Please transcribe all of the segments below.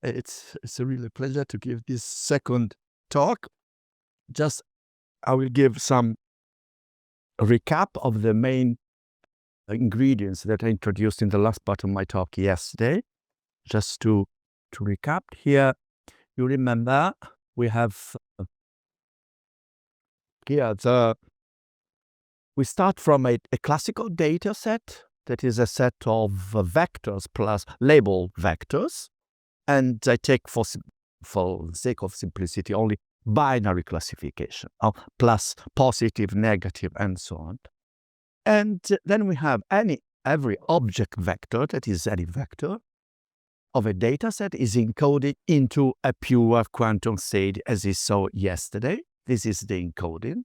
It's a really pleasure to give this second talk. Just I will give some recap of the main ingredients that I introduced in the last part of my talk yesterday. Just to recap here, you remember we have here we start from a classical data set that is a set of vectors plus label vectors. And I take, for the sake of simplicity, only binary classification, plus positive, negative, and so on. And then we have every object vector, that is any vector, of a data set is encoded into a pure quantum state, as we saw yesterday. This is the encoding,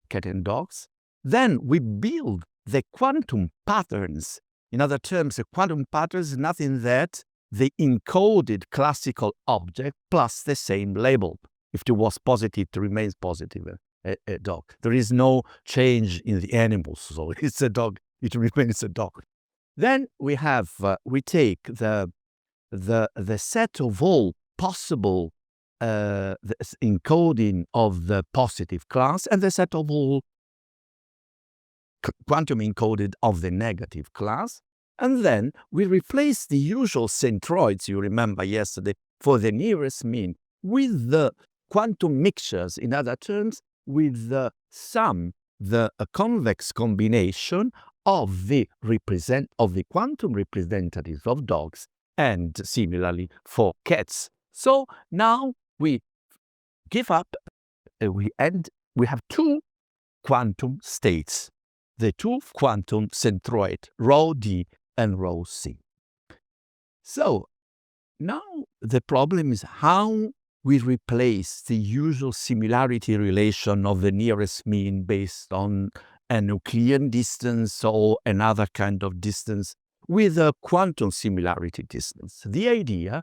cat and dogs. Then we build the quantum patterns. In other terms, the quantum patterns is nothing that the encoded classical object plus the same label. If it was positive, it remains positive, a dog. There is no change in the animals, so it's a dog, it remains a dog. Then we have, we take the set of all possible the encoding of the positive class and the set of all quantum encoded of the negative class. And then we replace the usual centroids, you remember yesterday, for the nearest mean with the quantum mixtures, in other terms, with the convex combination of the quantum representatives of dogs, and similarly for cats. So now we give up, we have two quantum states, the two quantum centroid, rho D and rho C. So now the problem is how we replace the usual similarity relation of the nearest mean based on an Euclidean distance or another kind of distance with a quantum similarity distance. The idea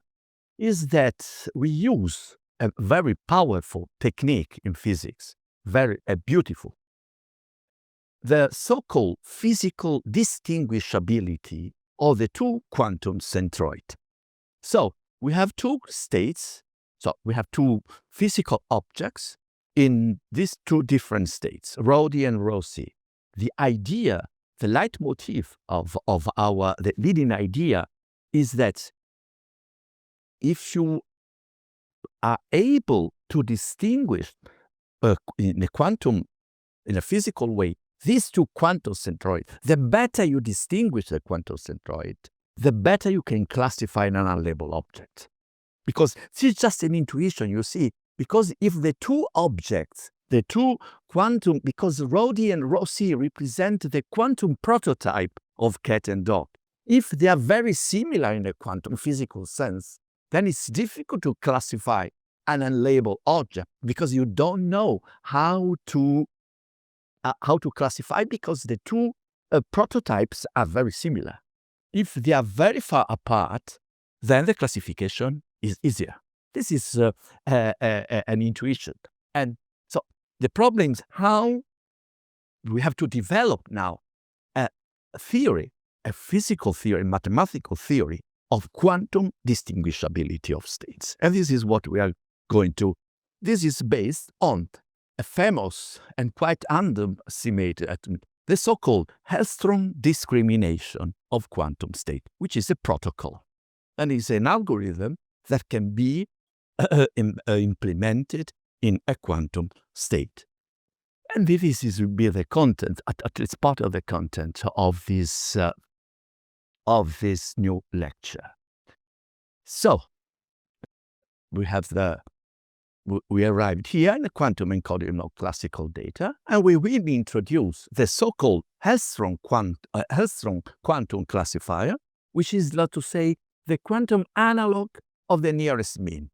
is that we use a very powerful technique in physics, beautiful. The so-called physical distinguishability of the two quantum centroid. So we have two states, so we have two physical objects in these two different states, rho D and rho C. The idea, the leitmotif of the leading idea is that if you are able to distinguish in a physical way, these two quantum centroids, the better you distinguish the quantum centroid, the better you can classify an unlabeled object. Because this is just an intuition, you see. Because if the two objects, because rho D and rho C represent the quantum prototype of cat and dog, if they are very similar in a quantum physical sense, then it's difficult to classify an unlabeled object because you don't know how to classify, because the two prototypes are very similar. If they are very far apart, then the classification is easier. This is an intuition. And so the problem is how we have to develop now a theory, a physical theory, mathematical theory of quantum distinguishability of states. And this is what we are going to. This is based on a famous and quite underestimated, the so-called Hellstrom discrimination of quantum state, which is a protocol. And it's an algorithm that can be implemented in a quantum state. And this will be the content, at least part of the content of this new lecture. So we arrived here in the quantum encoding of classical data, and we will introduce the so-called Hellstrom quantum classifier, which is, let us say, the quantum analog of the nearest mean.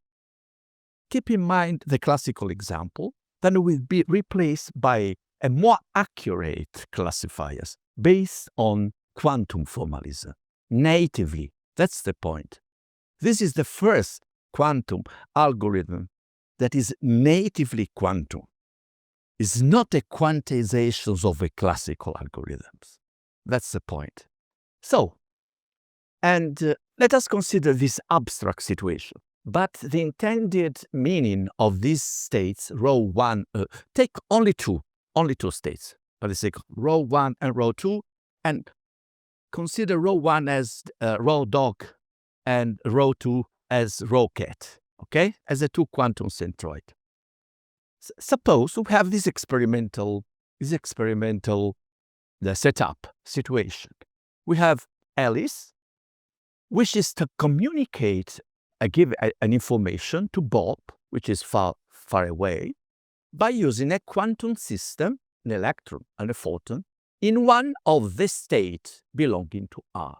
Keep in mind the classical example, then it will be replaced by a more accurate classifiers based on quantum formalism, natively. That's the point. This is the first quantum algorithm that is natively quantum. It's not a quantization of a classical algorithms. That's the point. So, and Let us consider this abstract situation. But the intended meaning of these states, row 1, take only two states. For the sake of row 1 and row 2, and consider row 1 as row dog and row 2 as row cat, okay? As the two quantum centroid. Suppose we have this experimental setup situation. We have Alice wishes to communicate, give an information to Bob, which is far away, by using a quantum system, an electron and a photon, in one of the states belonging to R.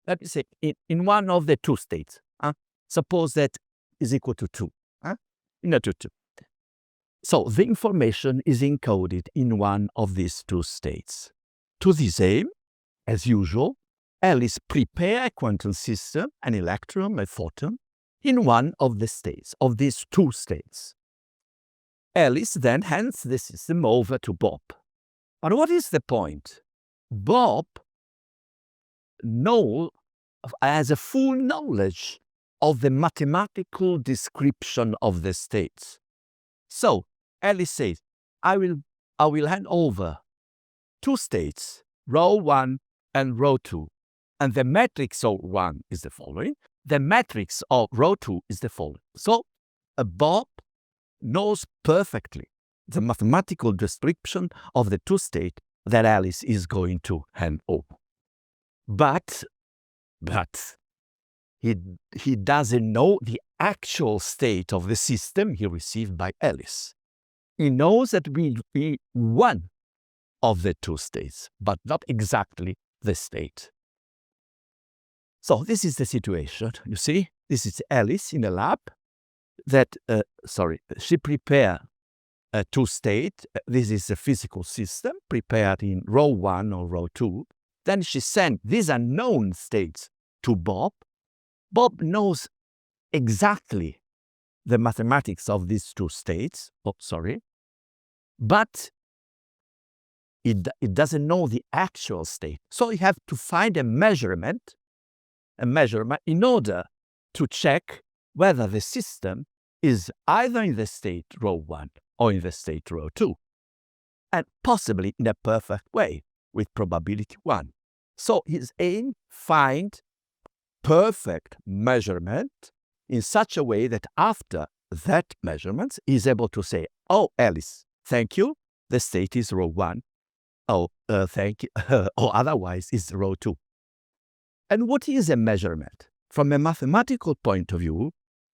Let me say, in one of the two states. Suppose that is equal to 2. To 2. So the information is encoded in one of these two states. To this aim, as usual, Alice prepares a quantum system, an electron, a photon, in one of the states, of these two states. Alice then hands the system over to Bob. But what is the point? Bob has a full knowledge of the mathematical description of the states. So Alice says, I will hand over two states, row 1 and row 2. And the matrix of 1 is the following. The matrix of row 2 is the following. So Bob knows perfectly the mathematical description of the two states that Alice is going to hand over. But he doesn't know the actual state of the system he received by Alice. He knows that we be one of the two states, but not exactly the state. So this is the situation. You see, this is Alice in a lab that, she prepared two states. This is a physical system prepared in row 1 or row 2. Then she sent these unknown states to Bob. Bob knows exactly the mathematics of these two states. But it doesn't know the actual state. So you have to find a measurement in order to check whether the system is either in the state row 1 or in the state row 2, and possibly in a perfect way with probability 1. So his aim, find perfect measurement in such a way that after that measurement, he is able to say, oh, Alice, thank you, the state is row 1. Oh, thank you, or otherwise it's row 2. And what is a measurement? From a mathematical point of view,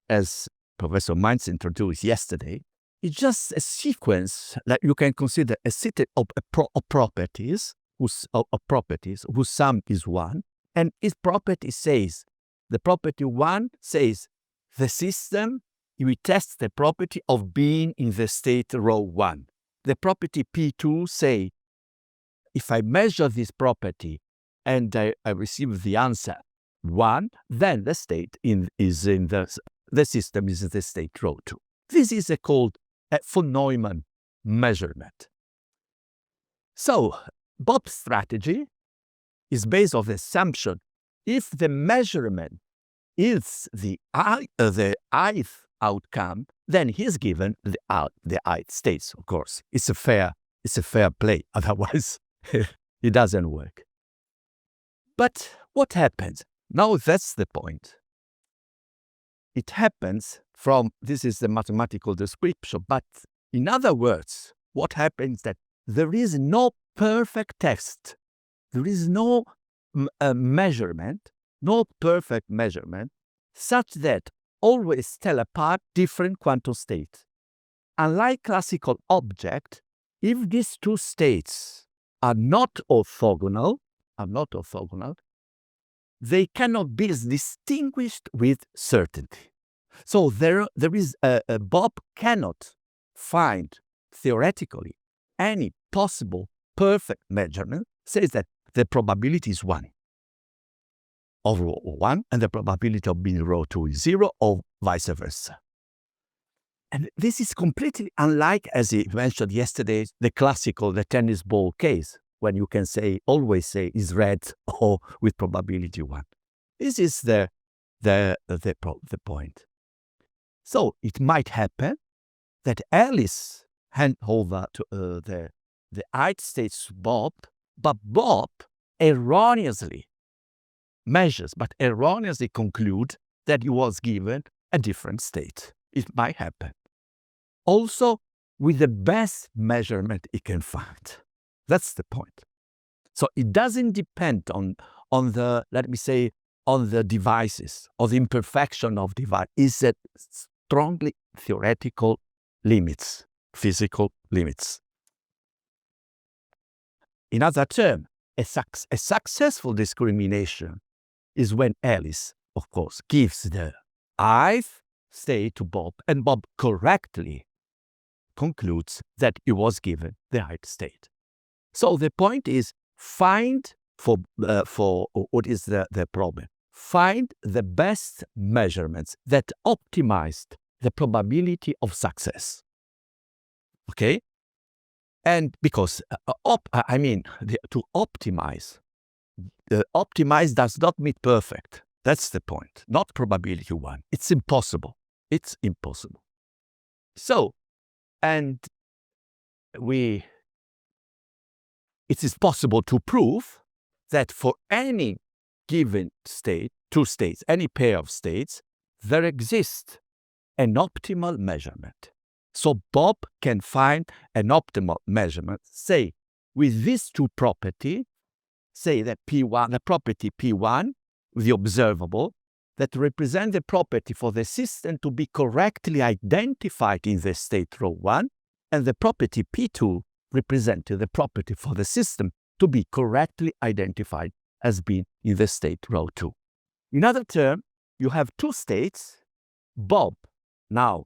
as Professor Mainz introduced yesterday, it's just a sequence that you can consider a set of properties, whose sum is 1, and its property says, the property 1 says, the system, we test the property of being in the state row 1. The property P2 say, if I measure this property and I receive the answer 1, then the state is in the system is in the state row 2. This is called a von Neumann measurement. So Bob's strategy is based on the assumption if the measurement is the ith outcome, then he's given the ith states. Of course, it's a fair play. Otherwise, it doesn't work. But what happens? Now that's the point. It happens this is the mathematical description, but in other words, what happens that there is no perfect test. There is no measurement, no perfect measurement, such that always tell apart different quantum states. Unlike classical objects, if these two states are not orthogonal, they cannot be distinguished with certainty. So there is Bob cannot find theoretically any possible perfect measurement says that the probability is 1 of row 1 and the probability of being row 2 is 0 or vice versa. And this is completely unlike, as he mentioned yesterday, the tennis ball case, when you can always say is red or with probability 1. This is the point. So it might happen that Alice hand over to the ith state to Bob, but Bob erroneously measures, but erroneously conclude that he was given a different state. It might happen. Also, with the best measurement he can find. That's the point. So it doesn't depend on the, let me say, on the devices or the imperfection of device. It's a strongly theoretical limits, physical limits. In other terms, a successful discrimination is when Alice, of course, gives the ith state to Bob, and Bob correctly concludes that he was given the ith state. So the point is, find for what is the problem? Find the best measurements that optimized the probability of success. Okay? And because, to optimize, optimize does not mean perfect. That's the point. Not probability one. It's impossible. It's impossible. So, and it is possible to prove that for any given state, two states, any pair of states, there exists an optimal measurement. So Bob can find an optimal measurement, say, with these two properties, say that P1, the property P1, the observable, that represent the property for the system to be correctly identified in the state row 1, and the property P2 representing the property for the system to be correctly identified as being in the state row 2. In other terms, you have two states. Bob now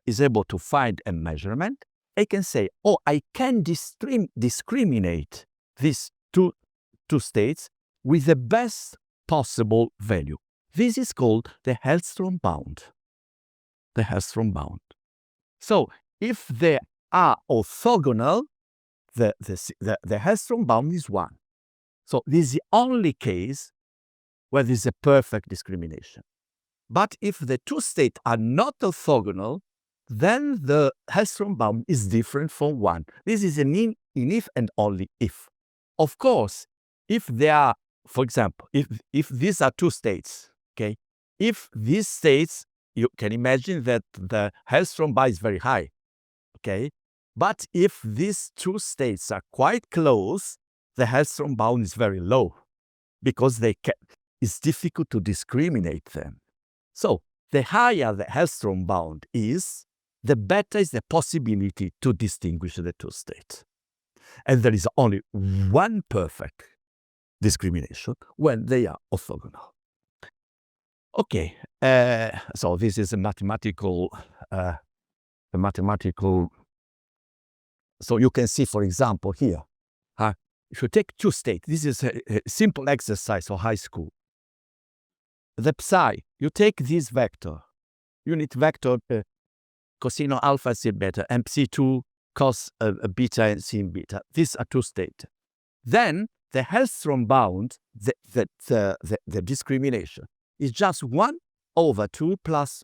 is able to find a measurement. I can say, oh, I can discriminate these two states with the best possible value. This is called the Hellstrom bound. The Hellstrom bound. So if they are orthogonal, the Hellstrom bound is 1. So this is the only case where there is a perfect discrimination. But if the two states are not orthogonal, then the Hellstrom bound is different from 1. This is an if and only if. Of course, if they are, for example, if these are two states, okay, if these states, you can imagine that the Hellstrom bound is very high, okay, but if these two states are quite close, the Hellstrom bound is very low because it's difficult to discriminate them. So the higher the Hellstrom bound is, the better is the possibility to distinguish the two states. And there is only one perfect discrimination when they are orthogonal. Okay, so this is a mathematical, so you can see, for example, here, if you take two states, this is a simple exercise for high school. The psi, you take this vector, unit vector cosine alpha sin beta, and psi2 cos beta and sin beta. These are two states. Then the Hellstrom bound, the discrimination, is just 1 over 2 plus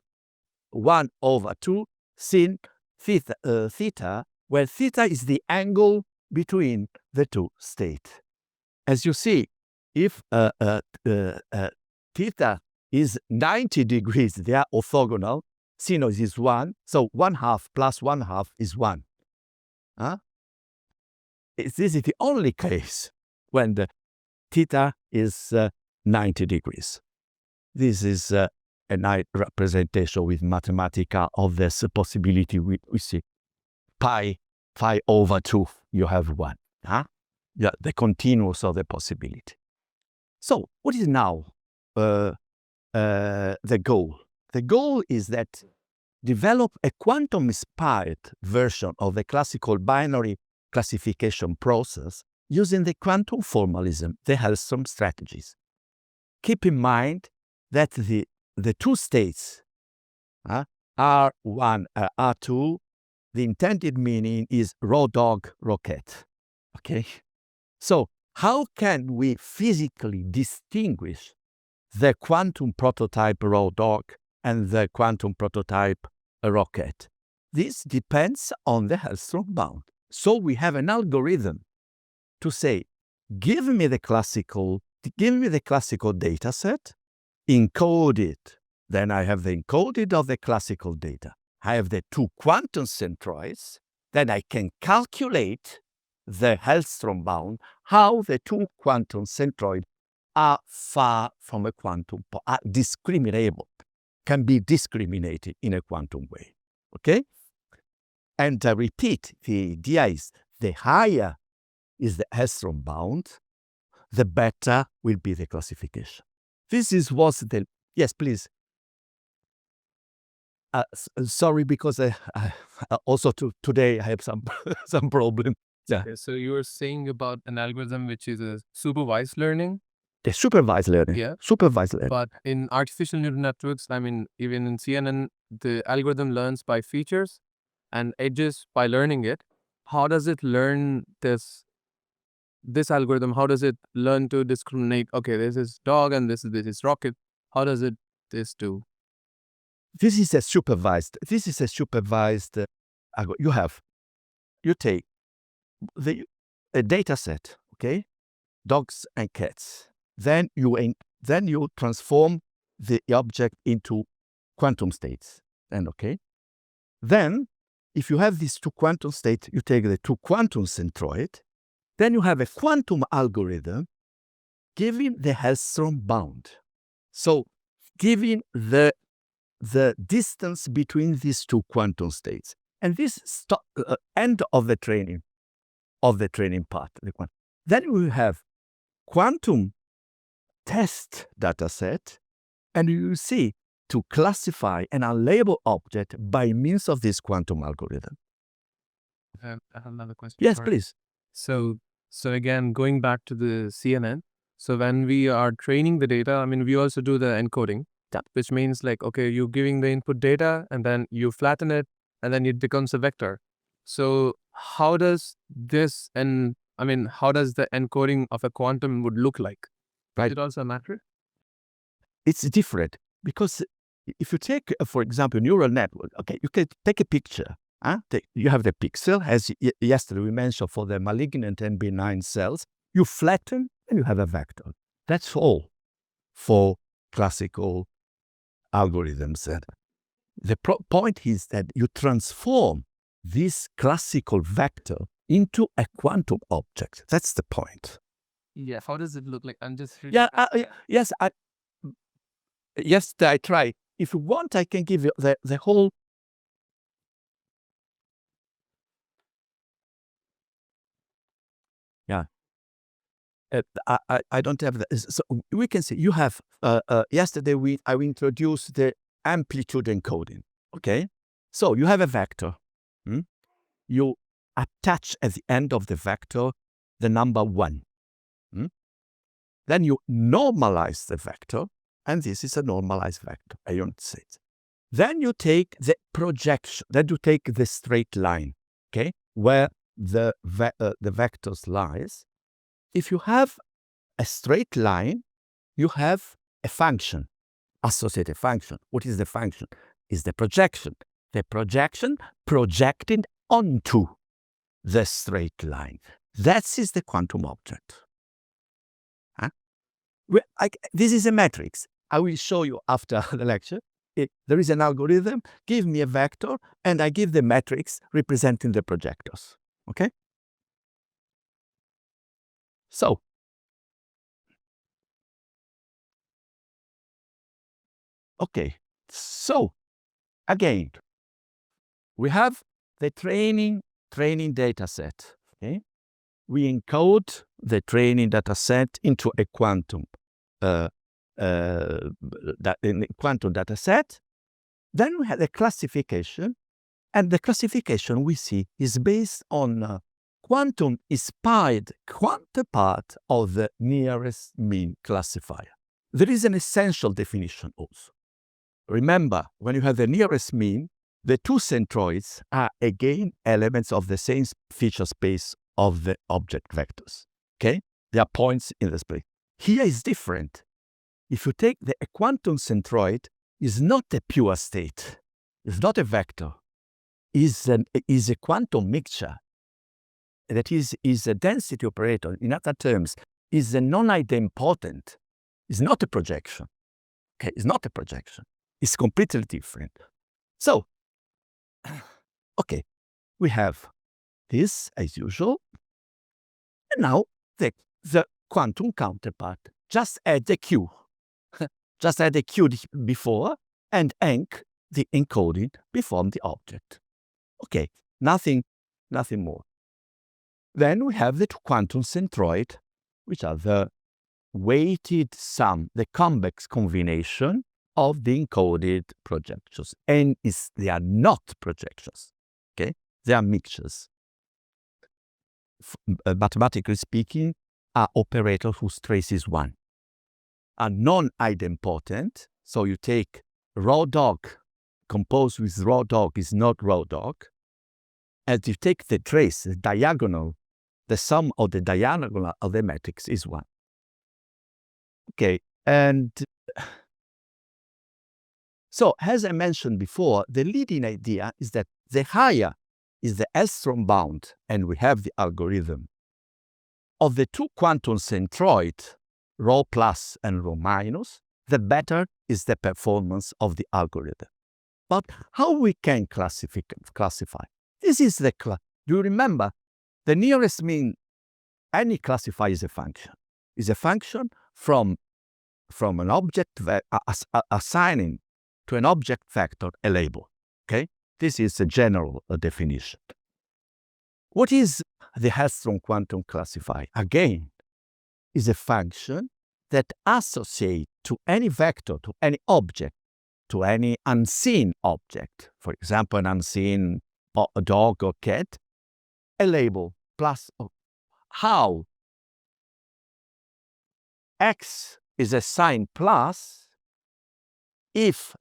1 over 2 sin theta, where theta is the angle between the two states. As you see, if theta is 90 degrees, they are orthogonal. Sinus is 1, so 1/2 plus 1/2 is 1. This is the only case when the theta is 90 degrees. This is a nice representation with Mathematica of this possibility. We see pi over 2, you have 1. Yeah, the continuous of the possibility. So what is now the goal? The goal is that develop a quantum-inspired version of the classical binary classification process using the quantum formalism, the Hellstrom strategies. Keep in mind that the two states R1, R2, the intended meaning is raw dog, raw cat. Okay? So how can we physically distinguish the quantum prototype raw dog and the quantum prototype rocket. This depends on the Hellstrom bound. So we have an algorithm to say, give me the classical data set, encode it. Then I have the encoded of the classical data. I have the two quantum centroids. Then I can calculate the Hellstrom bound, how the two quantum centroids are far from a quantum, are discriminable, can be discriminated in a quantum way. Okay? And I repeat, the idea is the higher is the Hellstrom bound, the better will be the classification. This was the... Yes, please. Sorry, because also today I have some problem. Yeah. Okay, so you were saying about an algorithm which is a supervised learning. The supervised learning. Yeah. Supervised learning. But in artificial neural networks, I mean, even in CNN, the algorithm learns by features and edges by learning it. How does it learn this algorithm? How does it learn to discriminate? Okay, this is dog and this is rocket. How does it this do? This is a supervised. You take a data set, okay, dogs and cats. Then you transform the object into quantum states. Then if you have these two quantum states, you take the two quantum centroid. Then you have a quantum algorithm giving the Hellstrom bound. So giving the distance between these two quantum states. And this end of the training part. Then we have quantum test data set, and you see to classify an unlabeled object by means of this quantum algorithm. I have another question. Yes, please. So again, going back to the CNN, so when we are training the data, I mean, we also do the encoding, which means like, okay, you're giving the input data and then you flatten it and then it becomes a vector. So how does this, how does the encoding of a quantum would look like? Right. Is it also matter? It's different because if you take, for example, neural network, okay, you can take a picture. You have the pixel, as yesterday we mentioned for the malignant and benign cells. You flatten and you have a vector. That's all for classical algorithms. The point is that you transform this classical vector into a quantum object. That's the point. Yeah. How does it look like? I'm just... Yes, I try. If you want, I can give you the whole... Yeah. I don't have that. So we can see you have, yesterday I introduced the amplitude encoding, okay? So you have a vector. You attach at the end of the vector the number 1. Then you normalize the vector, and this is a normalized vector, I don't say it. Then you take the projection, then you take the straight line, okay, where the vectors lies. If you have a straight line, you have a function, associative function. What is the function? Is the projection. The projection projected onto the straight line. That is the quantum object. This is a matrix. I will show you after the lecture. There is an algorithm. Give me a vector, and I give the matrix representing the projectors. Okay? So, okay. So, again, we have the training data set. Okay? We encode the training data set into a quantum quantum data set. Then we have the classification, and the classification we see is based on quantum-inspired counterpart of the nearest mean classifier. There is an essential definition also. Remember, when you have the nearest mean, the two centroids are again elements of the same feature space of the object vectors. Okay? They are points in the space. Here is different. if you take a quantum centroid, is not a pure state, it's not a vector, is a quantum mixture. That is a density operator. In other terms, is a non-idempotent. It's not a projection. Okay, it's not a projection. It's completely different. So, okay, we have this as usual. And now the quantum counterpart. Just add the Q. Just add the Q before and enc the encoding before the object. Okay, nothing more. Then we have the quantum centroid, which are the weighted sum, the convex combination of the encoded projections. And they are not projections, okay? They are mixtures. Mathematically speaking, are operators whose trace is 1. Are non-idempotent, so you take raw dog composed with raw dog is not raw dog, and you take the trace, the diagonal, the sum of the diagonal of the matrix is 1. Okay, and so as I mentioned before, the leading idea is that the higher is the Elstrom bound, and we have the algorithm, of the two quantum centroid, rho plus and rho minus, the better is the performance of the algorithm. But how we can classify? This is the do you remember? The nearest mean, any classifier is a function. Is a function from an object assigning to an object vector a label. Okay, this is a general definition. What is the Elstrom quantum classifier? Again, is a function that associates to any vector, to any object, to any unseen object, for example, an unseen dog or cat, a label plus. How? X is assigned plus if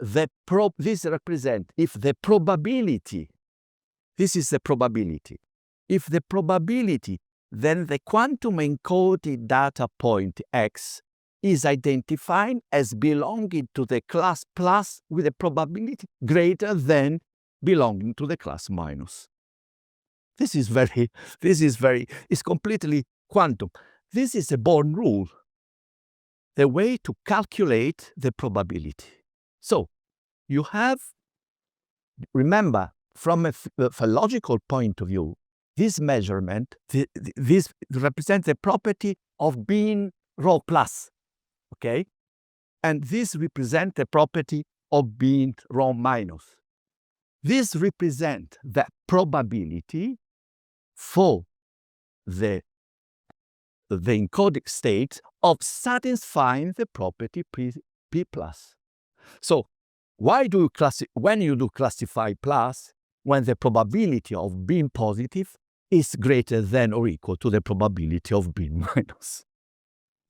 this represents if the probability, this is the probability, if the probability, then the quantum encoded data point X is identified as belonging to the class plus with a probability greater than belonging to the class minus. This is it's completely quantum. This is a Born rule, the way to calculate the probability. So you have, remember, from a logical point of view, this measurement, this represents the property of being rho plus, okay? And this represents the property of being rho minus. This represents the probability for the encoded state of satisfying the property P plus. So why do you when you do classify plus, when the probability of being positive is greater than or equal to the probability of being minus?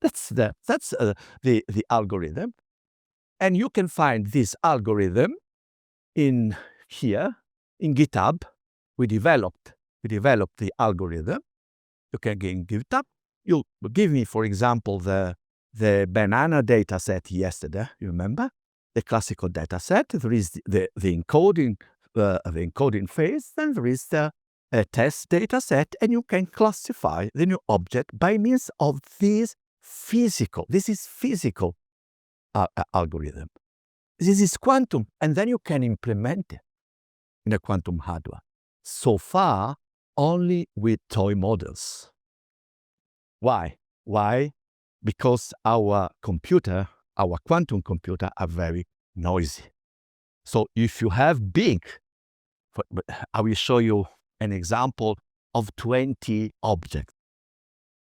That's the algorithm. And you can find this algorithm in here, in GitHub. We developed the algorithm. You can get in GitHub. You give me, for example, the banana data set yesterday, you remember? The classical data set. There is the encoding phase, then there is the test data set, and you can classify the new object by means of this physical algorithm. This is quantum, and then you can implement it in a quantum hardware. So far, only with toy models. Why? Because our quantum computer are very noisy. So if you have big, I will show you an example of 20 objects,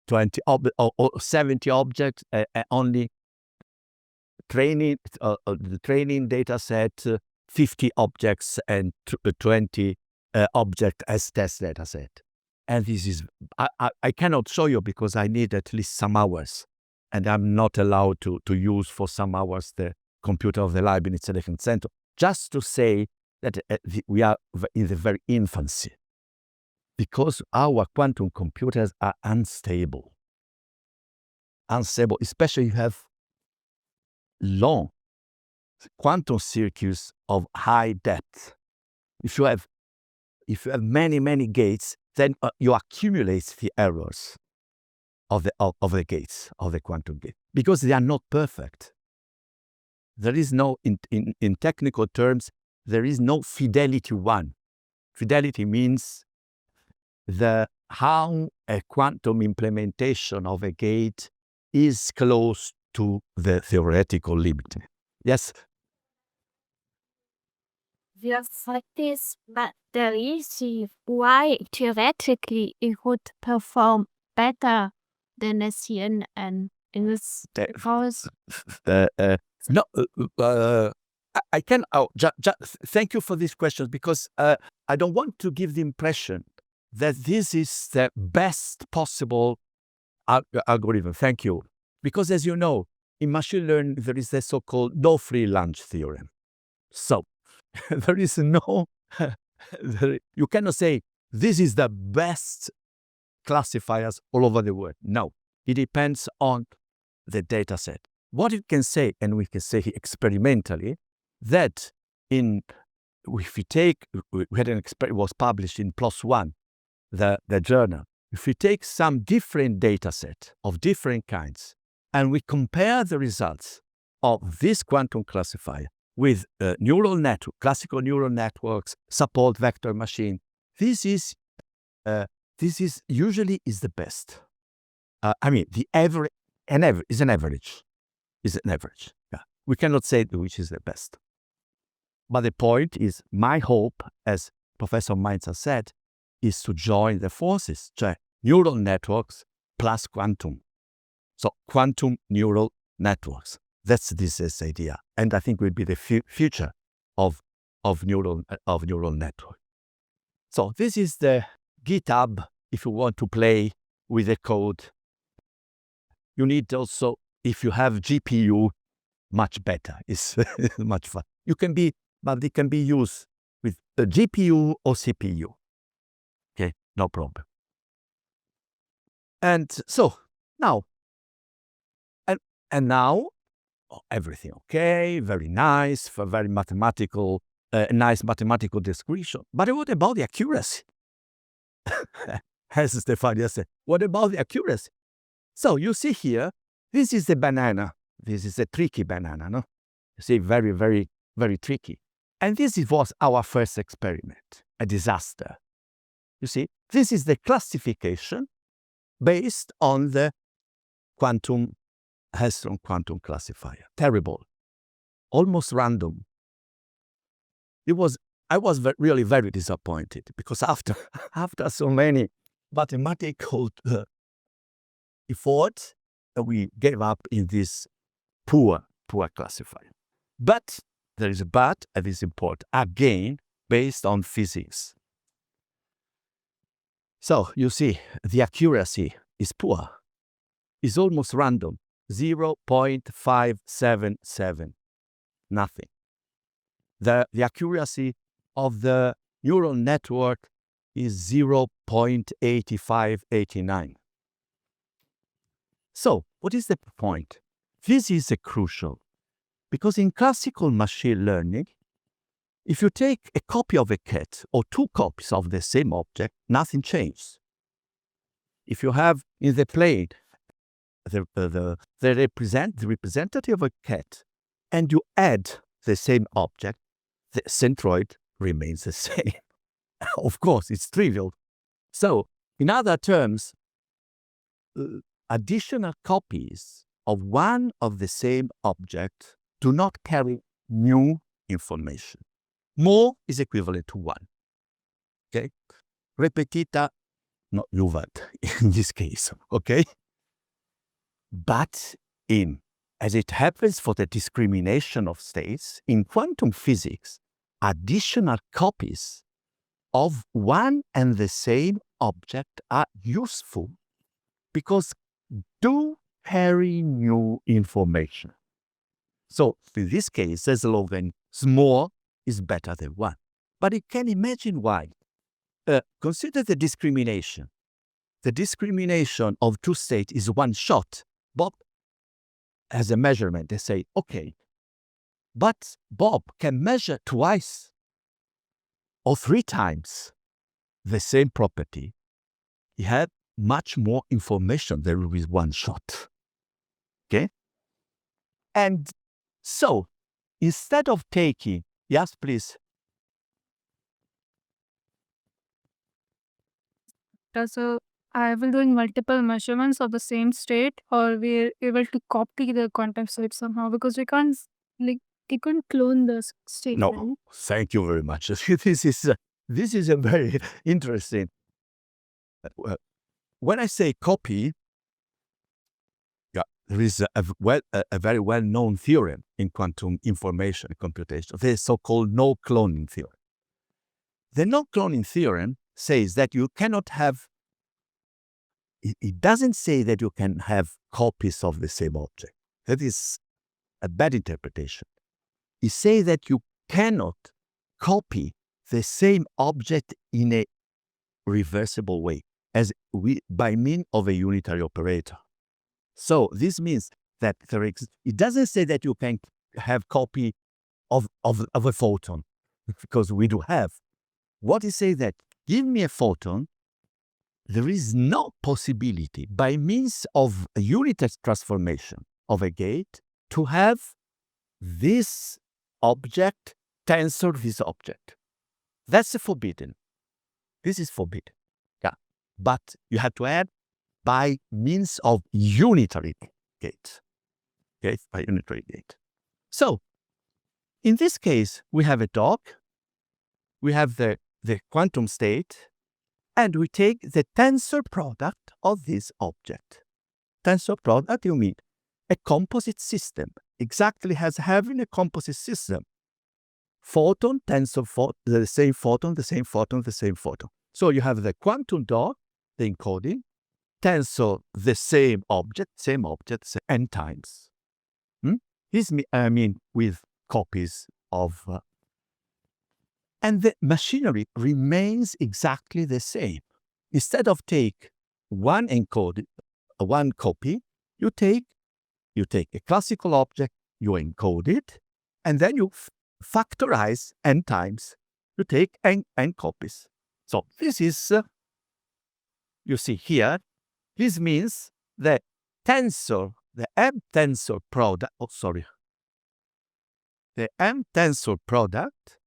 20 or 70 objects, only the training data set, 50 objects and 20 objects as test data set. And this is, I cannot show you because I need at least some hours. And I'm not allowed to use for some hours the computer of the Leibniz Selection Center. Just to say that we are in the very infancy. Because our quantum computers are unstable. Unstable, especially you have long quantum circuits of high depth. If you have many gates, then you accumulate the errors of the gates, of the quantum gate, because they are not perfect. There is no, in technical terms, there is no fidelity one. Fidelity means how a quantum implementation of a gate is close to the theoretical limit. Yes? Just like this, but there is why theoretically it would perform better than a CNN in this because no, I can. Thank you for these questions, because I don't want to give the impression that this is the best possible algorithm. Thank you, because as you know, in machine learning there is the so-called no free lunch theorem. So there is no. You cannot say this is the best classifiers all over the world. No, it depends on the data set. What you can say, and we can say experimentally, that if we take, we had an experiment, was published in PLOS ONE, the journal. If we take some different data set of different kinds, and we compare the results of this quantum classifier with neural network, classical neural networks, support vector machine, this is usually is the best. I mean, the average, is an average. Yeah. We cannot say which is the best. But the point is, my hope, as Professor Mainzer said, is to join the forces, neural networks plus quantum. So quantum neural networks. That's this idea, and I think will be the future of neural network. So this is the GitHub. If you want to play with the code, you need also, if you have GPU, much better. It's much fun. But it can be used with a GPU or CPU. Okay, no problem. And so now, and now, everything okay, very nice, for very mathematical, nice mathematical description. But what about the accuracy? As Stefania said, what about the accuracy? So you see here, this is the banana. This is a tricky banana, no? You see, very, very, very tricky. And this was our first experiment, a disaster. You see, this is the classification based on the Hellstrom quantum classifier. Terrible. Almost random. I was really very disappointed, because after so many mathematical efforts, we gave up in this poor classifier. But there is a but, and it's important, again, based on physics. So you see, the accuracy is poor. It's almost random, 0.577, nothing. The accuracy of the neural network is 0.8589. So what is the point? This is crucial, because in classical machine learning, if you take a copy of a cat or two copies of the same object, nothing changes. If you have in the plane the representative of a cat, and you add the same object, the centroid remains the same. Of course, it's trivial. So, in other terms, additional copies of one of the same object do not carry new information. More is equivalent to one. Okay? Repetita not juvat in this case. Okay? But as it happens for the discrimination of states, in quantum physics, additional copies of one and the same object are useful, because do carry new information. So in this case, there's a law then small is better than one. But you can imagine why. Consider the discrimination. The discrimination of two states is one shot, but as a measurement. They say, okay, but Bob can measure twice or 3 times the same property. He had much more information than with one shot. Okay? And so, instead of taking, yes, please. So I will doing multiple measurements of the same state, or we're able to copy the quantum state somehow, because we can't clone the state. No, right? thank you very much. This is a very interesting. When I say copy, there is a very well-known theorem in quantum information computation, the so-called no-cloning theorem. The no-cloning theorem says that you cannot have, it doesn't say that you can have copies of the same object. That is a bad interpretation. It says that you cannot copy the same object in a reversible way, by means of a unitary operator. So this means that it doesn't say that you can have copy of a photon, because we do have. What it says that give me a photon, there is no possibility by means of a unitary transformation of a gate to have this object tensor this object. That's forbidden. This is forbidden. Yeah. But you have to add by means of unitary gate. Okay, by unitary gate. So, in this case, we have a dog, we have the quantum state, and we take the tensor product of this object. Tensor product, you mean a composite system, exactly as having a composite system. Photon, tensor, the same photon, the same photon, the same photon. So you have the quantum dot, the encoding, tensor, the same object, n times. This with copies of... and the machinery remains exactly the same. Instead of take one encoded, one copy, you take a classical object, you encode it, and then you factorize n times. You take n copies. So this is, you see here, this means the tensor, the M tensor product, the M tensor product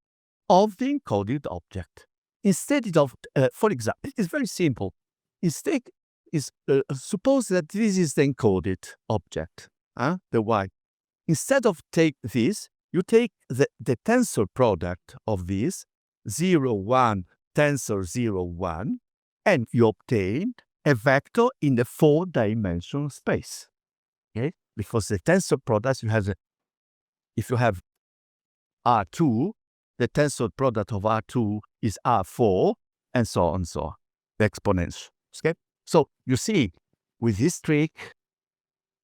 of the encoded object. Instead of, for example, it's very simple. Suppose that this is the encoded object, the Y. Instead of take this, you take the tensor product of this, 0, 1, tensor 0, 1, and you obtain a vector in the 4-dimensional space. Okay? Because the tensor product, if you have R2, the tensor product of R2 is R4, and so on, the exponential. Okay? So you see, with this trick,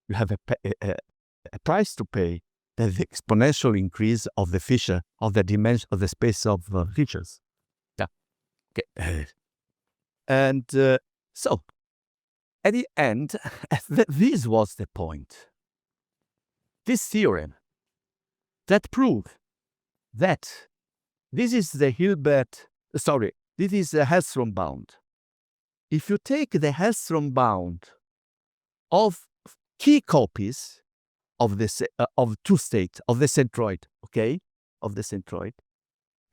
you have a price to pay, that the exponential increase of the feature, of the dimension, of the space of features. Yeah. Okay. And so, at the end, this was the point. This theorem that proved that this is the this is the Hellstrom bound. If you take the Hellstrom bound of key copies of two states of the centroid, okay, of the centroid,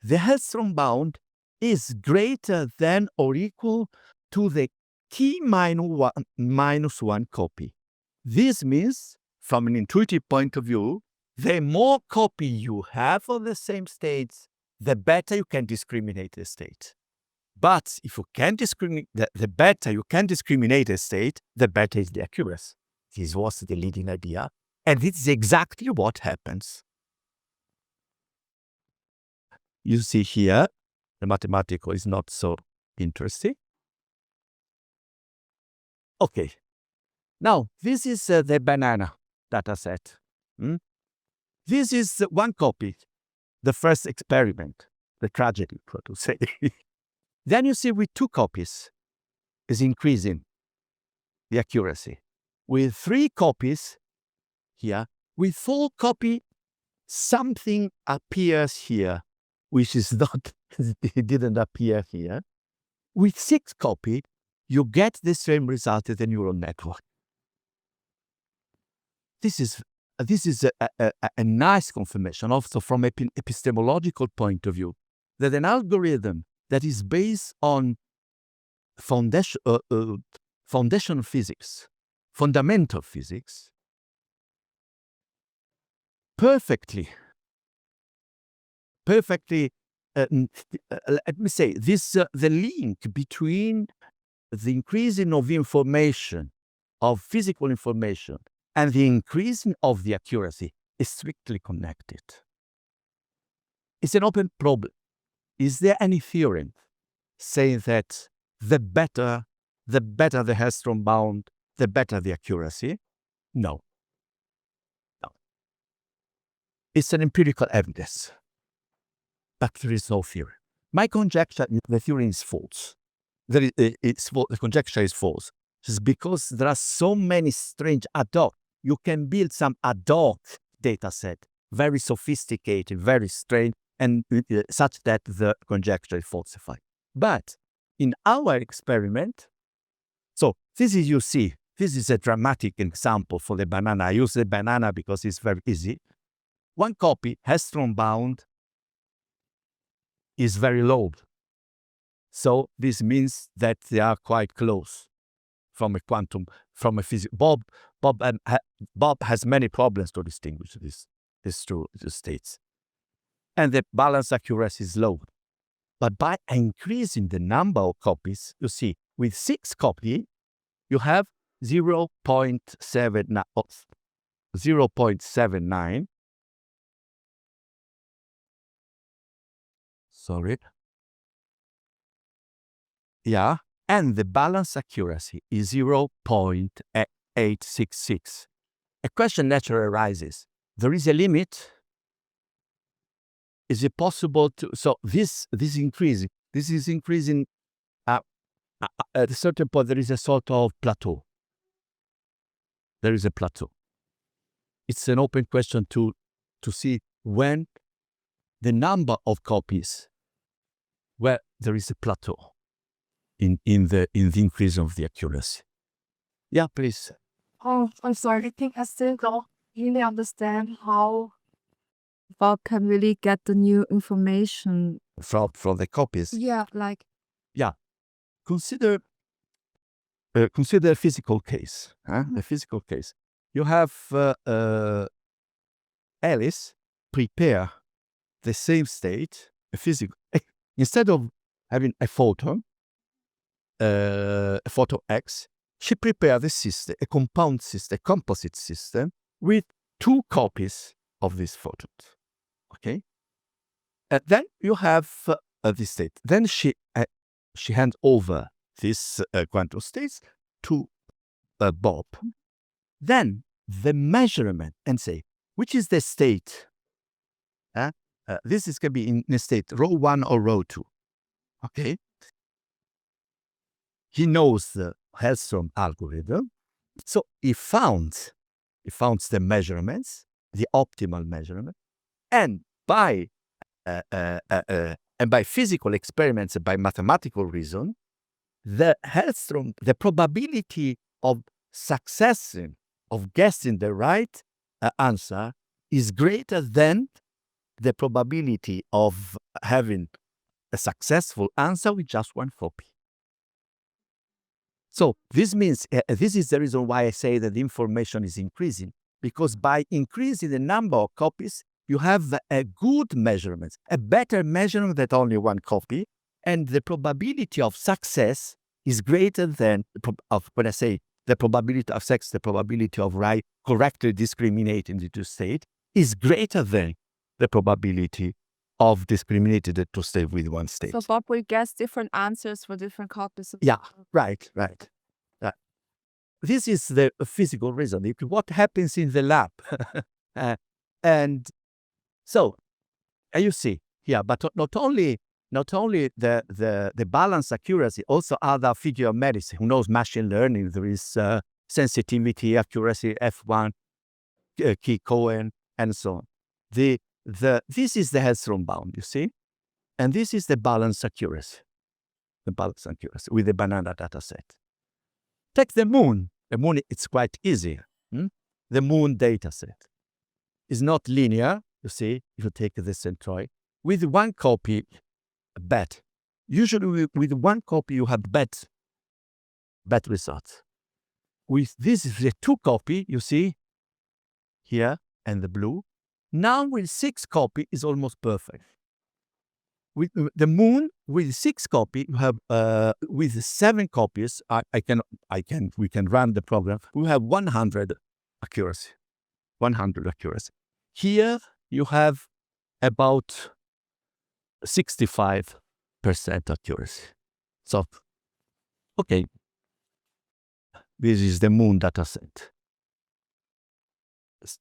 the Hellstrom bound is greater than or equal to the key minus one copy. This means, from an intuitive point of view, the more copy you have of the same states, the better you can discriminate the state. But if you can discriminate, the better you can discriminate a state, the better is the accuracy. This was the leading idea. And this is exactly what happens. You see here, the mathematical is not so interesting. Okay. Now, this is the banana data set. This is one copy, the first experiment, the tragedy, so to say. Then you see with 2 copies is increasing the accuracy. With 3 copies here, with 4 copy, something appears here, which is not, it didn't appear here. With 6 copy, you get the same result as the neural network. This is a nice confirmation, also from an epistemological point of view, that an algorithm that is based on foundation physics, fundamental physics, perfectly, let me say, the link between the increasing of information, of physical information, and the increasing of the accuracy is strictly connected. It's an open problem. Is there any theorem saying that the better the Hellstrom bound, the better the accuracy? No. It's an empirical evidence, but there is no theory. My conjecture is the theory is false. The conjecture is false. It's because there are so many strange ad hoc. You can build some ad hoc data set, very sophisticated, very strange, and such that the conjecture is falsified. But in our experiment, so this is a dramatic example for the banana. I use the banana because it's very easy. 1 copy, Hellstrom bound, is very low. So this means that they are quite close from a physics. Bob has many problems to distinguish these two states. And the balance accuracy is low. But by increasing the number of copies, you see, with 6 copy, you have 0.79. Sorry. Yeah. And the balance accuracy is 0.866. A question naturally arises. There is a limit. Is it possible to... So this is increasing. At a certain point, there is a sort of plateau. There is a plateau. It's an open question to see when the number of copies, where there is a plateau in the increase of the accuracy. Yeah, please. Oh, I'm sorry. I think I still don't really understand how Bob can really get the new information. From the copies. Yeah, like. Yeah. Consider a physical case. A physical case. You have Alice prepare the same state, a physical. Instead of having a photon X, she prepared the system, a compound system, a composite system, with 2 copies of this photon. Okay? And then you have this state. Then she hands over this quantum states to Bob. Then the measurement, and say, which is the state? This is going to be in a state row 1 or row 2. Okay? He knows the Hellstrom algorithm. So he found the measurements, the optimal measurement, and by physical experiments, by mathematical reason, the probability of successing, of guessing the right answer is greater than the probability of having a successful answer with just 1 copy. So this means, this is the reason why I say that the information is increasing, because by increasing the number of copies, you have a good measurement, a better measurement than only 1 copy, and the probability of success is greater than, when I say the probability of success, the probability of correctly discriminating the 2 states is greater than the probability of discriminating the 2 states with 1 state. So Bob will guess different answers for different copies. Yeah, right. This is the physical reason. What happens in the lab? And so, you see, yeah, but not only the balance accuracy, also other figure of medicine. Who knows machine learning? There is sensitivity, accuracy, F1. Cohen, and so on. This is the Hellstrom bound, you see? And this is the balance accuracy. The balance accuracy with the banana data set. Take the moon. The moon, it's quite easy. The moon data set is not linear, you see, if you take the centroid. With one copy, bad. Usually with one copy, you have bad results. With this is the 2 copy, you see, here, and the blue. Now with 6 copy is almost perfect. With the moon, with 6 copy, you have with 7 copies. We can run the program. We have 100 accuracy. 100 accuracy. Here you have about 65% accuracy. So, okay, this is the moon data set.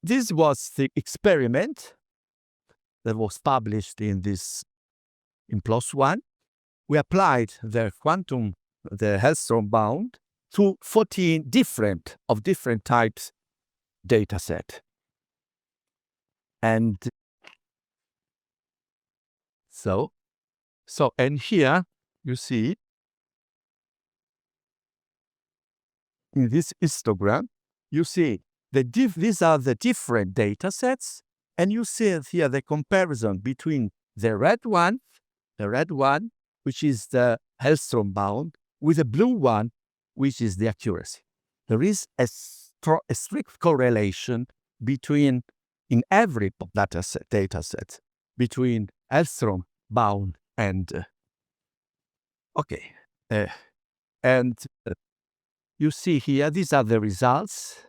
This was the experiment that was published in PLOS One. We applied the Hellstrom bound to 14 different types data set. And and here you see in this histogram, you see these are the different data sets, and you see here the comparison between the red one, which is the Hellstrom bound, with the blue one, which is the accuracy. There is a strict correlation between, in every data set between Hellstrom bound and you see here, these are the results.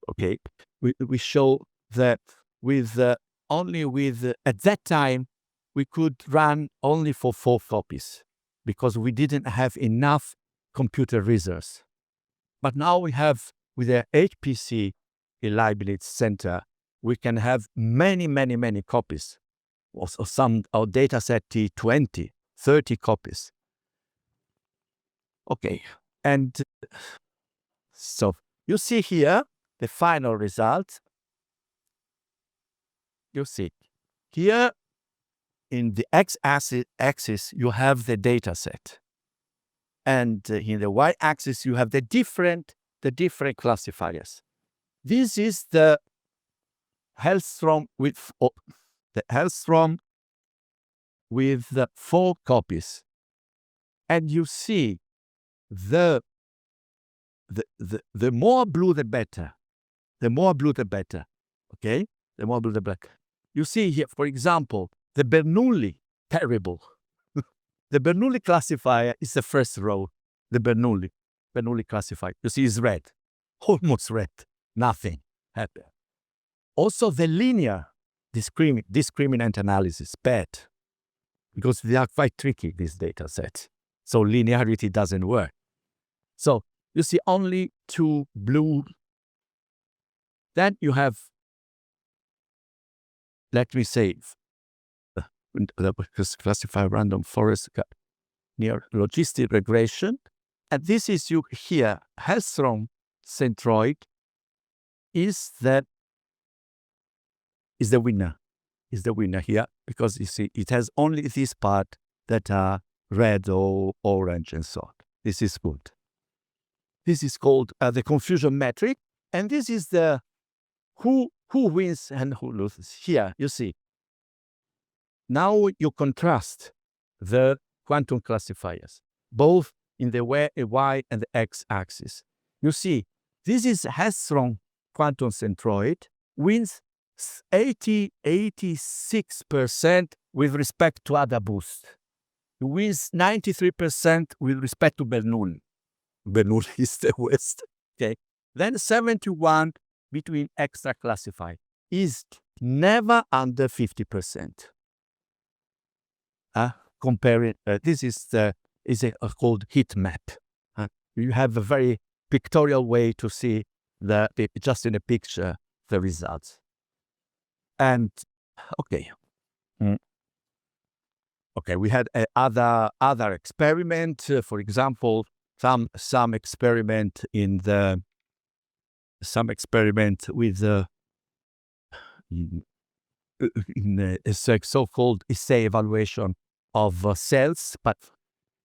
Okay, we show that at that time we could run only for 4 copies because we didn't have enough computer resource. But now we have, with the HPC in Leibniz Center, we can have many copies. Also our data set 20, 30 copies. Okay, and so you see here the final result. You see here in the x-axis you have the data set, and in the y-axis you have the different classifiers. This is the Hellstrom with the 4 copies, and you see the more blue the better. The more blue the better. Okay? The more blue the better. You see here, for example, the Bernoulli, terrible. The Bernoulli classifier is the first row. The Bernoulli classifier. You see, is red. Almost red. Nothing happened. Also, the linear discriminant analysis, bad. Because they are quite tricky, these data sets. So linearity doesn't work. So you see only 2 blue. Then you have, let me say, classify random forest near logistic regression. And this is here, Hellstrom centroid is the winner. Is the winner here, because you see it has only this part that are red or orange and so on. This is good. This is called the confusion metric, and this is the who wins and who loses. Here you see. Now you contrast the quantum classifiers, both in the y and the x-axis. You see, this is Hellstrom quantum centroid wins 86% with respect to other boost. It wins 93% with respect to Bernoulli. Bernoulli is the worst. Okay. Then 71 between extra classified is never under 50%. Comparing this is called heat map. You have a very pictorial way to see just in a picture the results. And okay, we had other experiment. For example, some experiment in the some experiment with in a so-called assay evaluation of cells, but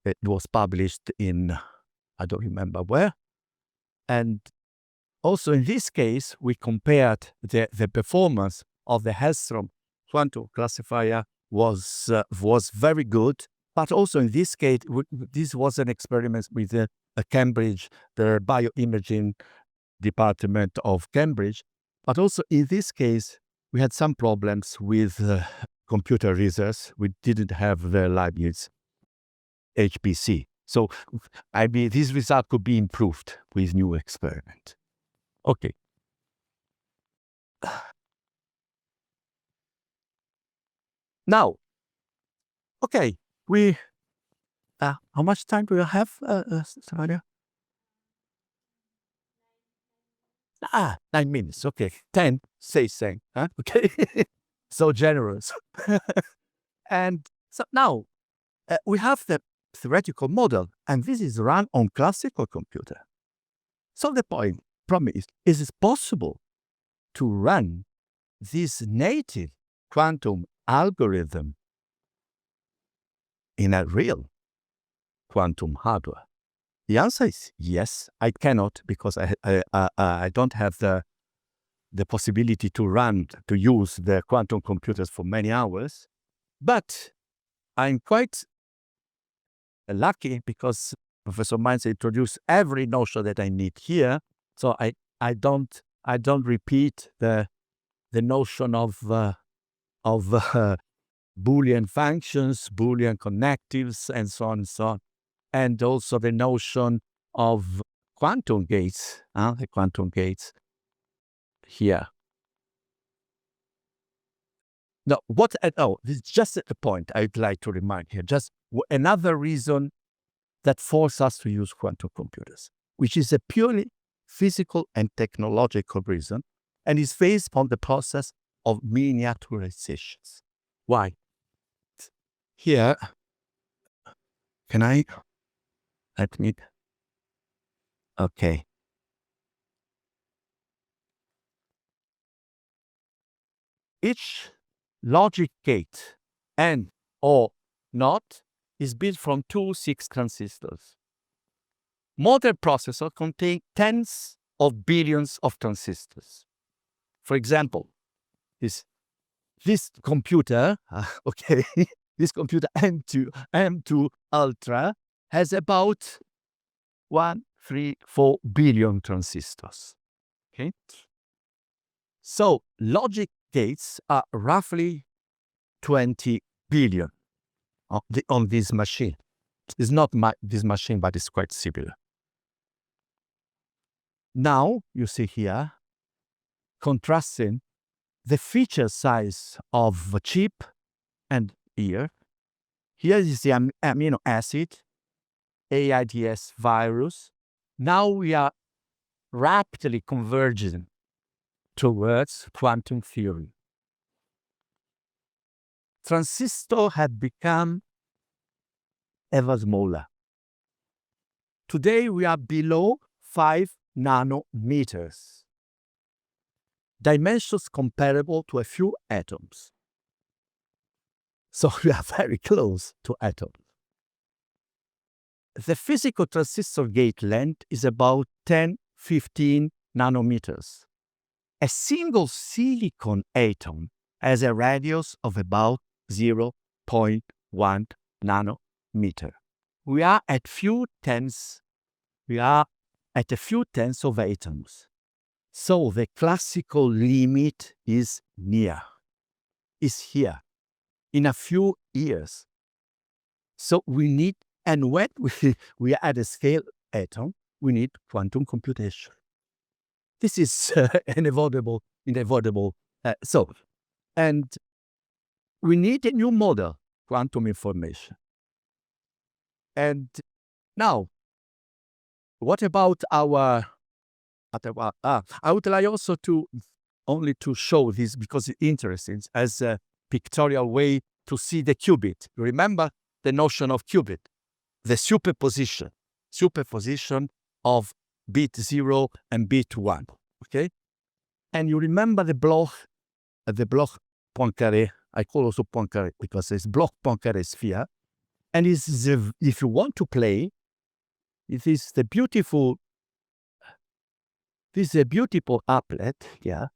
it was published in, I don't remember where. And also in this case, we compared the performance of the Hellstrom quantum classifier was very good. But also in this case, this was an experiment with Cambridge, the bioimaging department of Cambridge. But also in this case, we had some problems with computer results. We didn't have the Leibniz HPC. So, I mean, this result could be improved with new experiment. Okay. Now, okay, we, how much time do you have, Sarah? 9 minutes, okay. 10, say same, huh? Okay. So generous. And so now, we have the theoretical model, and this is run on classical computer. So the problem is it possible to run this native quantum algorithm in a real quantum hardware? The answer is yes. I cannot, because I don't have the possibility to use the quantum computers for many hours. But I'm quite lucky because Professor Mainz introduced every notion that I need here. So I don't repeat the notion of Boolean functions, Boolean connectives, and so on and so on, and also the notion of quantum gates. The quantum gates here. No, this is just a point I'd like to remind here. Just another reason that forces us to use quantum computers, which is a purely physical and technological reason, and is based on the process of miniaturizations. Why? Here, okay. Each logic gate and or not is built from 2 6 transistors. Modern processors contain tens of billions of transistors. For example, this computer, okay, this computer M2 Ultra has about 134 billion transistors. Okay, so logic gates are roughly 20 billion on this machine. It's not this machine, but it's quite similar. Now you see here, contrasting the feature size of a chip and here. Here is the amino acid, AIDS virus. Now we are rapidly converging towards quantum theory. Transistors have become ever smaller. Today we are below 5 nanometers. Dimensions comparable to a few atoms. So we are very close to atoms. The physical transistor gate length is about 10-15 nanometers. A single silicon atom has a radius of about 0.1 nanometer. We are at a few tens of atoms. So the classical limit is near, is here, in a few years. So we need, and when we are at a scale atom, we need quantum computation. This is inevitable. And we need a new model, quantum information. And now, what about our? I would like also to show this because it's interesting as a pictorial way to see the qubit. Remember the notion of qubit, the superposition of bit 0 and bit 1. Okay? And you remember the block Poincaré, I call also Poincaré because it's block Poincaré sphere. And if you want to play, this is a beautiful applet, yeah.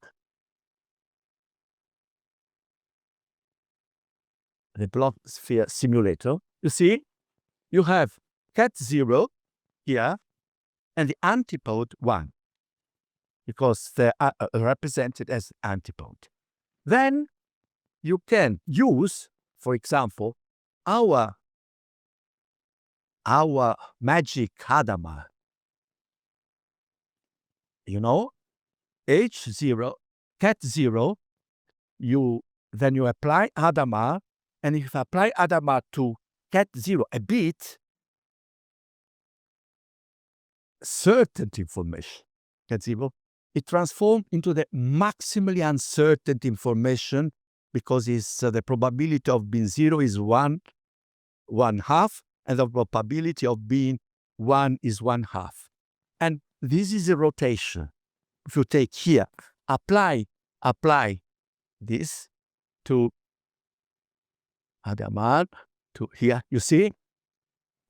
The block sphere simulator. You see, you have cat 0 here and the antipode 1 because they're represented as antipode. Then you can use, for example, our magic Hadamard. You know, H0, cat 0, then you apply Hadamard, and if you apply Hadamard to cat 0 a bit, certain information, cat 0, it transforms into the maximally uncertain information because it's, the probability of being 0 is 1/2, and the probability of being 1 is 1/2. And this is a rotation. If you take here, apply this to Hadamard, to here, you see?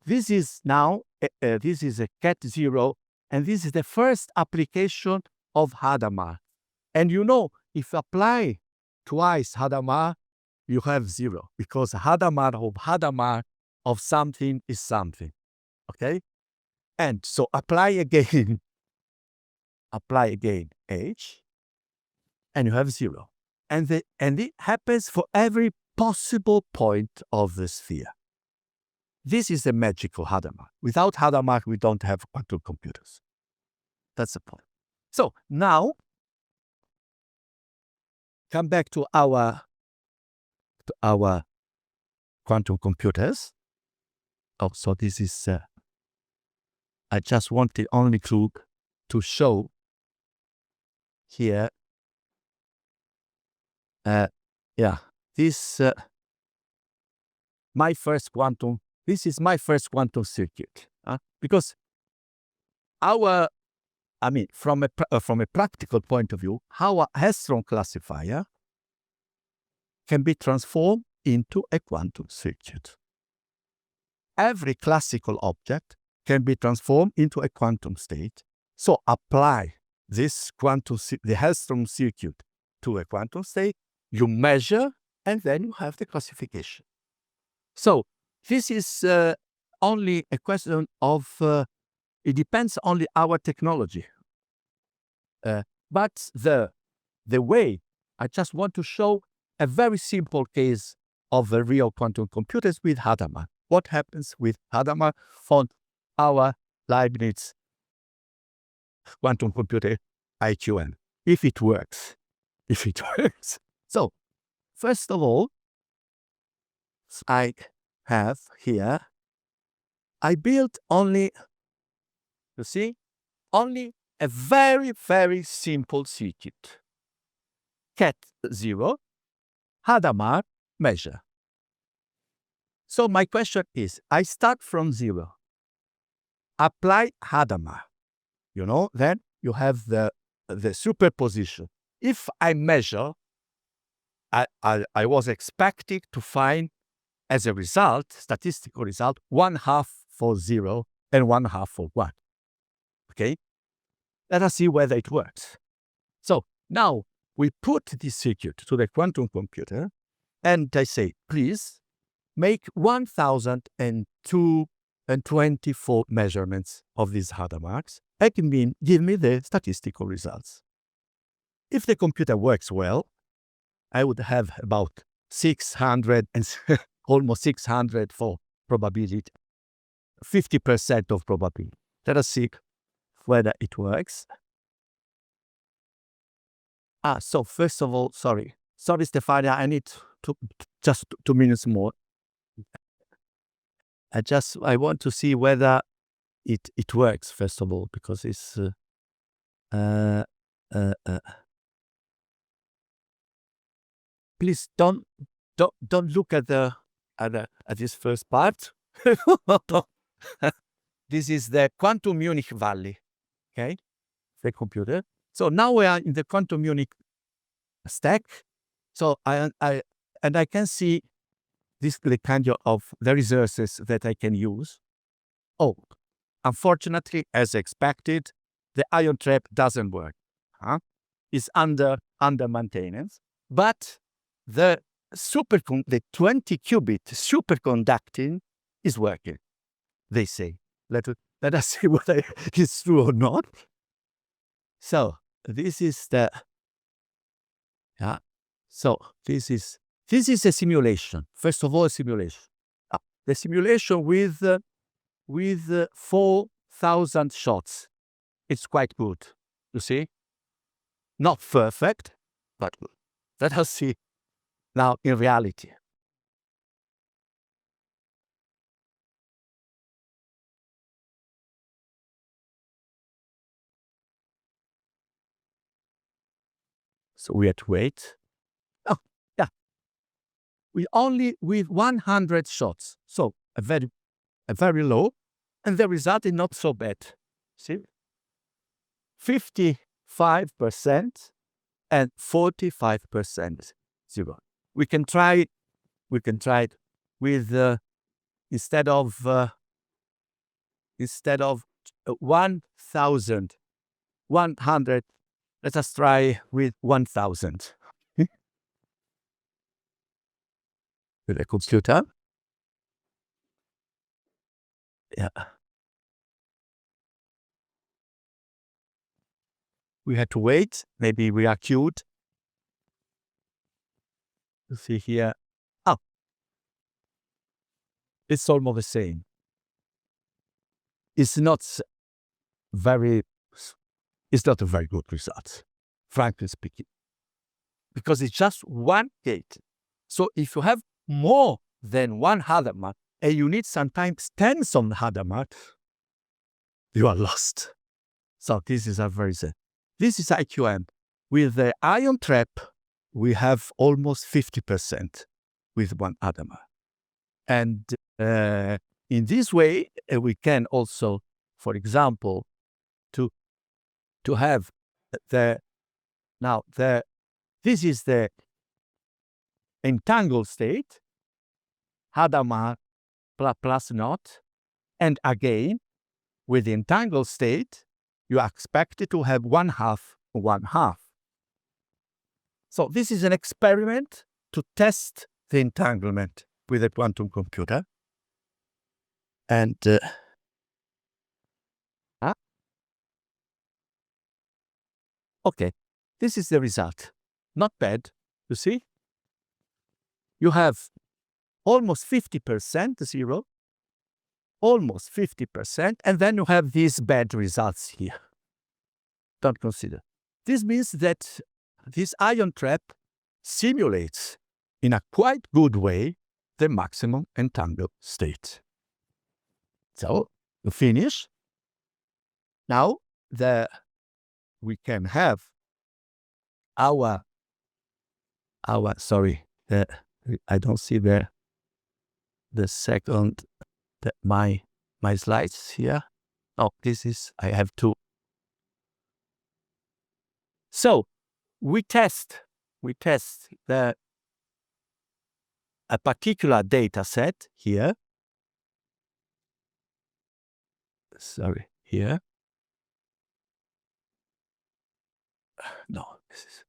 This is now, this is a cat 0, and this is the first application of Hadamard. And you know, if you apply twice Hadamard, you have 0, because Hadamard of something is something, okay? And so apply again H, and you have 0. And it happens for every possible point of the sphere. This is the magical Hadamard. Without Hadamard, we don't have quantum computers. That's the point. So now, come back to our quantum computers. Oh, so this is, I just wanted only to show here, this is my first quantum circuit, because from a practical point of view, our Hellstrom classifier can be transformed into a quantum circuit. Every classical object can be transformed into a quantum state. So apply this the Hellstrom circuit to a quantum state, you measure, and then you have the classification. So this is only a question of, it depends on our technology. But the way, I just want to show a very simple case of the real quantum computers with Hadamard. What happens with Hadamard on our Leibniz quantum computer IQM, if it works. So, first of all, I have here, I built only, you see, only a very, very simple circuit. Cat 0, Hadamard, measure. So my question is, I start from 0, apply Hadamard, then you have the superposition. If I measure, I was expecting to find, as a result, statistical result, 1/2 for 0 and 1/2 for 1. Okay? Let us see whether it works. So now we put this circuit to the quantum computer, and I say, please make 1,024 measurements of these Hadamards, and give me the statistical results. If the computer works well, I would have about 600 and almost 600 for probability, 50% of probability. Let us see whether it works. So first of all, sorry, Stefania, I need just 2 minutes more. I want to see whether it works, first of all, because it's, please don't look at this first part. This is the quantum Munich Valley, okay? The computer. So now we are in the quantum Munich stack. So I can see this the kind of the resources that I can use. Oh, unfortunately, as expected, the ion trap doesn't work. It's under maintenance, but the 20 qubit superconducting is working. They say. Let us see whether it's true or not. So this is the So this is a simulation. First of all, a simulation. The simulation with 4,000 shots. It's quite good. You see, not perfect, but good. Let us see now in reality. So we have to wait. Oh, yeah. We only with 100 shots. So a very low, and the result is not so bad. See, 55% and 45% zero. We can try it with instead of 1,100. Let us try with 1,000. With a computer. Yeah. We had to wait. Maybe we are cute. You see here. Oh, it's almost the same. It's not a very good result, frankly speaking, because it's just one gate. So if you have more than one Hadamard, and you need sometimes tens of Hadamard, you are lost. So this is this is IQM. With the ion trap, we have almost 50% with one Hadamard. And in this way, we can also, for example, to have this is the entangled state, Hadamard plus naught, and again, with the entangled state, you are expected to have 1/2. So this is an experiment to test the entanglement with a quantum computer. And okay, this is the result. Not bad, you see? You have almost 50% zero, almost 50%, and then you have these bad results here. Don't consider. This means that this ion trap simulates in a quite good way the maximum entangled state. So, to finish, now we can have our sorry, I don't see the second, my slides here. Oh, this is, I have two. So we test a particular data set here. Sorry, here. No, this is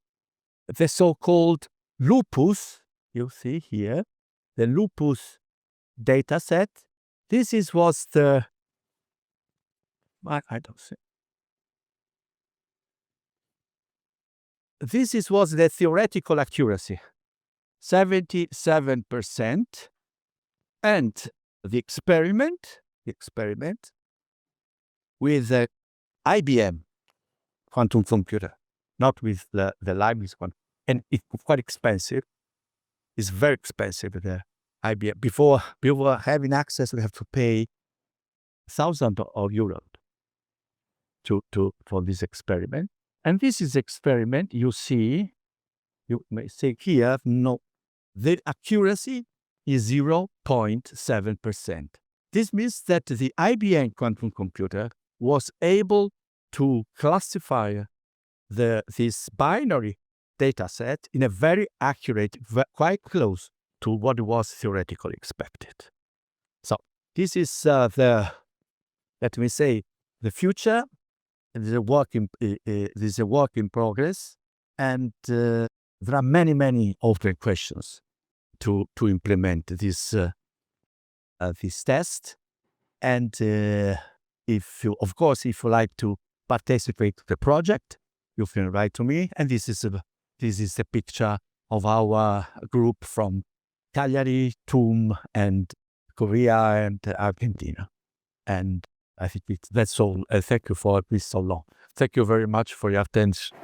the so-called lupus. You see here, the lupus data set. This was the, I don't see. This was the theoretical accuracy, 77%, and the experiment with the IBM quantum computer, not with the Leibniz one, and it's quite expensive. It's very expensive. The IBM before having access, we have to pay thousands of euros for this experiment. And this is experiment, you may say here, no, the accuracy is 0.7%. This means that the IBM quantum computer was able to classify this binary data set in a very accurate, quite close to what was theoretically expected. So this is let me say, the future. This is a work in progress, and there are many open questions to implement this test. And if you like to participate in the project, you can write to me. And this is a picture of our group from Cagliari, Thun, and Korea and Argentina. And I think that's all. Thank you for this so long. Thank you very much for your attention.